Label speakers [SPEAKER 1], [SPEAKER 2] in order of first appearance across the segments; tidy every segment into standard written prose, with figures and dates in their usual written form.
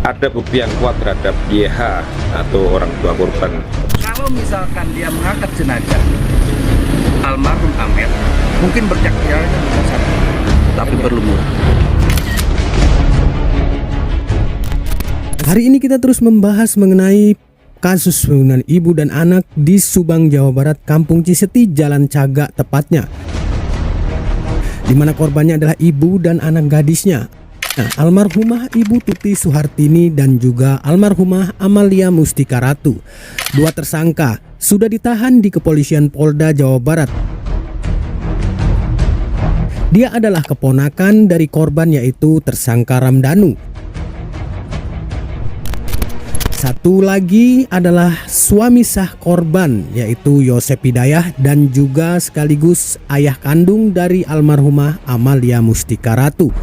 [SPEAKER 1] ada bukti yang kuat terhadap YH atau orang tua korban.
[SPEAKER 2] Kalau misalkan dia mengangkat jenazah almarhum Amel, mungkin berjak-jaknya bukan satu, tapi berlumur.
[SPEAKER 3] Hari ini kita terus membahas mengenai kasus pembunuhan ibu dan anak di Subang, Jawa Barat, Kampung Ciseti, Jalan Cagak tepatnya, di mana korbannya adalah ibu dan anak gadisnya. Nah, almarhumah Ibu Tuti Suhartini dan juga almarhumah Amalia Mustika Ratu. Dua tersangka sudah ditahan di kepolisian Polda Jawa Barat. Dia adalah keponakan dari korban, yaitu tersangka Ramdhanu. Satu lagi adalah suami sah korban, yaitu Yosep Hidayah dan juga sekaligus ayah kandung dari almarhumah Amalia Mustika Ratu,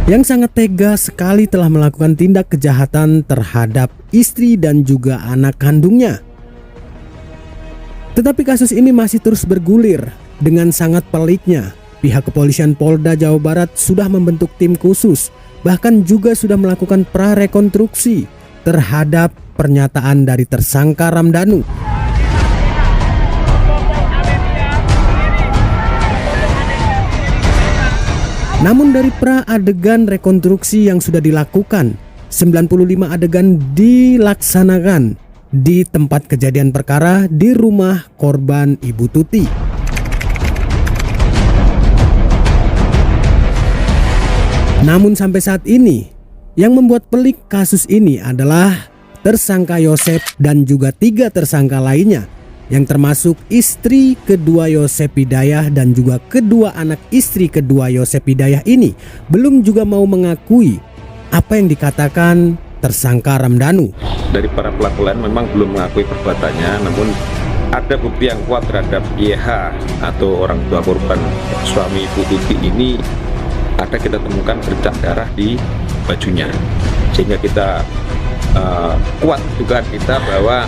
[SPEAKER 3] yang sangat tega sekali telah melakukan tindak kejahatan terhadap istri dan juga anak kandungnya. Tetapi kasus ini masih terus bergulir. Dengan sangat peliknya, pihak kepolisian Polda Jawa Barat sudah membentuk tim khusus, bahkan juga sudah melakukan prarekonstruksi terhadap pernyataan dari tersangka Ramdhanu. Namun dari pra-adegan rekonstruksi yang sudah dilakukan, 95 adegan dilaksanakan di tempat kejadian perkara di rumah korban Ibu Tuti. Namun sampai saat ini, yang membuat pelik kasus ini adalah tersangka Yosep dan juga 3 tersangka lainnya, yang termasuk istri kedua Yosep Hidayah dan juga kedua anak istri kedua Yosep Hidayah ini belum juga mau mengakui apa yang dikatakan tersangka Ramdhanu.
[SPEAKER 1] Dari para pelaku lain memang belum mengakui perbuatannya, namun ada bukti yang kuat terhadap YH atau orang tua korban suami Ibu Tuti ini. Ada kita temukan bercak darah di bajunya, sehingga kita kuat dugaan kita bahwa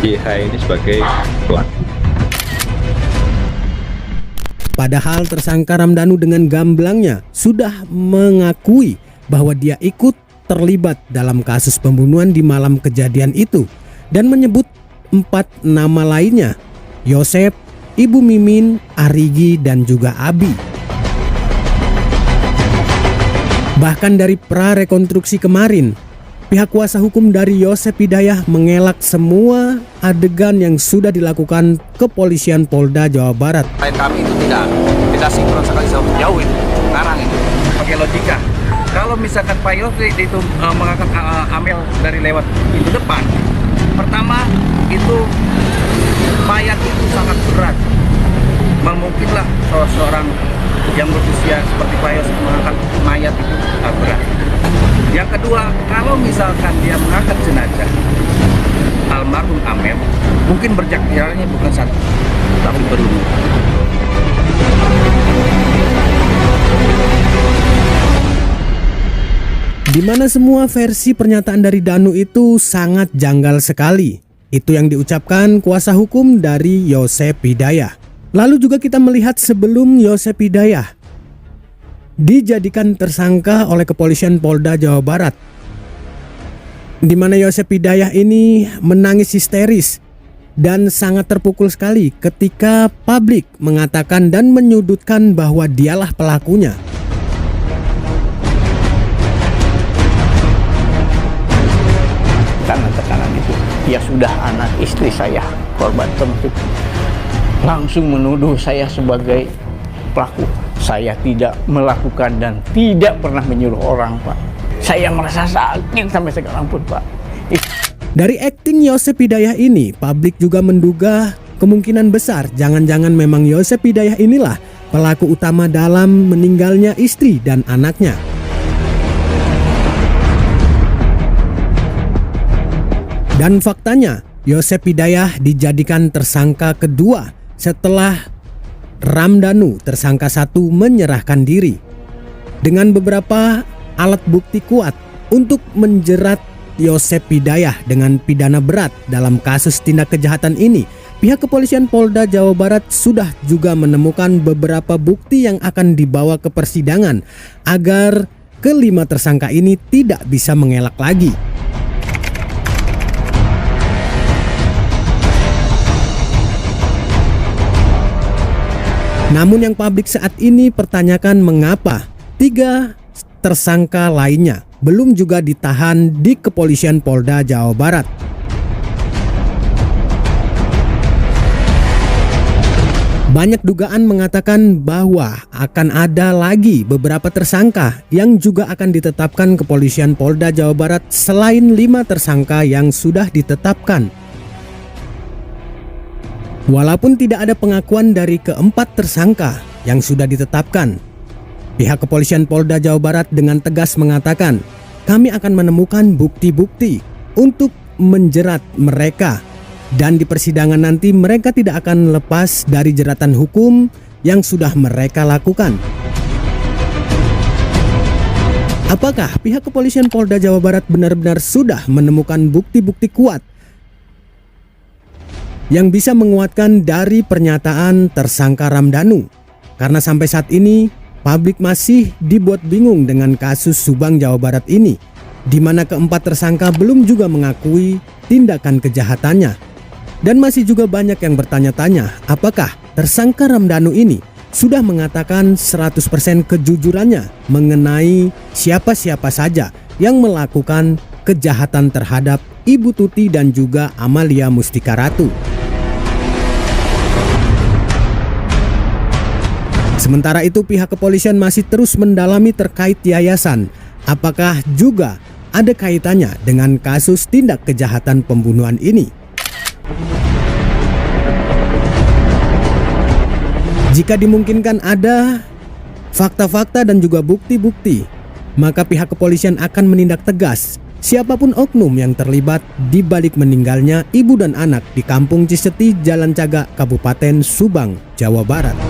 [SPEAKER 1] YH ini sebagai pelaku.
[SPEAKER 3] Padahal tersangka Ramdhanu dengan gamblangnya sudah mengakui bahwa dia ikut terlibat dalam kasus pembunuhan di malam kejadian itu dan menyebut 4 nama lainnya: Yosep, Ibu Mimin, Arigi, dan juga Abi. Bahkan dari prarekonstruksi kemarin, pihak kuasa hukum dari Yosep Hidayah mengelak semua adegan yang sudah dilakukan kepolisian Polda Jawa Barat.
[SPEAKER 2] Kami itu tidak sinkron sekali jauh itu, sekarang itu. Pakai logika, kalau misalkan Pak Yosep itu mengangkat Amel dari lewat pintu depan, pertama itu mayat itu sangat berat. Mungkinlah seorang yang berusia seperti Pak Yosep mengangkat mayat itu berat. Yang kedua, kalau misalkan dia mengangkat jenazah almarhum Amel, mungkin berjak-jaknya bukan satu, tapi berlumur.
[SPEAKER 3] Di mana semua versi pernyataan dari Dhanu itu sangat janggal sekali. Itu yang diucapkan kuasa hukum dari Yosep Hidayah. Lalu juga kita melihat sebelum Yosep Hidayah dijadikan tersangka oleh kepolisian Polda Jawa Barat, di mana Yosep Hidayah ini menangis histeris dan sangat terpukul sekali ketika publik mengatakan dan menyudutkan bahwa dialah pelakunya.
[SPEAKER 4] Karena tekanan itu, ya sudah anak istri saya korban tentu langsung menuduh saya sebagai pelaku. Saya tidak melakukan dan tidak pernah menyuruh orang, Pak. Saya merasa sakit sampai sekarang pun, Pak.
[SPEAKER 3] Dari akting Yosep Hidayah ini, publik juga menduga kemungkinan besar jangan-jangan memang Yosep Hidayah inilah pelaku utama dalam meninggalnya istri dan anaknya. Dan faktanya, Yosep Hidayah dijadikan tersangka kedua setelah Ramdhanu, tersangka 1, menyerahkan diri. Dengan beberapa alat bukti kuat untuk menjerat Yosep Hidayah dengan pidana berat dalam kasus tindak kejahatan ini, Pihak kepolisian Polda Jawa Barat sudah juga menemukan beberapa bukti yang akan dibawa ke persidangan agar kelima tersangka ini tidak bisa mengelak lagi. Namun yang publik saat ini pertanyakan mengapa 3 tersangka lainnya belum juga ditahan di kepolisian Polda Jawa Barat. Banyak dugaan mengatakan bahwa akan ada lagi beberapa tersangka yang juga akan ditetapkan kepolisian Polda Jawa Barat selain 5 tersangka yang sudah ditetapkan. Walaupun tidak ada pengakuan dari keempat tersangka yang sudah ditetapkan, pihak kepolisian Polda Jawa Barat dengan tegas mengatakan, kami akan menemukan bukti-bukti untuk menjerat mereka. Dan di persidangan nanti mereka tidak akan lepas dari jeratan hukum yang sudah mereka lakukan. Apakah pihak kepolisian Polda Jawa Barat benar-benar sudah menemukan bukti-bukti kuat yang bisa menguatkan dari pernyataan tersangka Ramdhanu? Karena sampai saat ini publik masih dibuat bingung dengan kasus Subang Jawa Barat ini, di mana keempat tersangka belum juga mengakui tindakan kejahatannya. Dan masih juga banyak yang bertanya-tanya, apakah tersangka Ramdhanu ini sudah mengatakan 100% kejujurannya mengenai siapa-siapa saja yang melakukan kejahatan terhadap Ibu Tuti dan juga Amalia Mustika Ratu. Sementara itu pihak kepolisian masih terus mendalami terkait yayasan, apakah juga ada kaitannya dengan kasus tindak kejahatan pembunuhan ini. Jika dimungkinkan ada fakta-fakta dan juga bukti-bukti, maka pihak kepolisian akan menindak tegas siapapun oknum yang terlibat di balik meninggalnya ibu dan anak di Kampung Ciseti, Jalan Cagak, Kabupaten Subang, Jawa Barat.